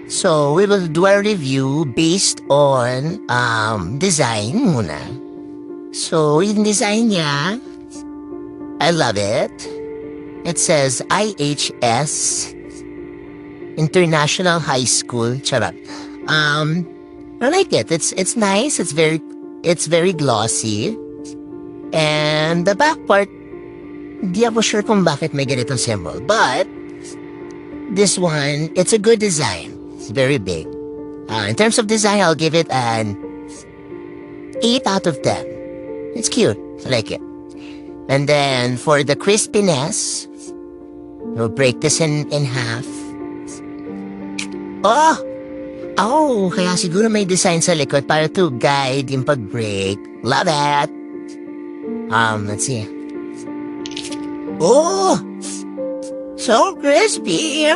So, we will do a review based on design muna. So, yung design niya, I love it. It says IHS, International High School. Charot. I like it. It's nice. It's very glossy. And the back part, di ako sure kung bakit may ganitong symbol. But, this one, it's a good design. It's very big. In terms of design, I'll give it an 8 out of 10. It's cute. I like it. And then, for the crispiness, we'll break this in half. Oh, kaya siguro may design sa likod para to guide yung pag-break. Love that. Let's see. Oh! So crispy!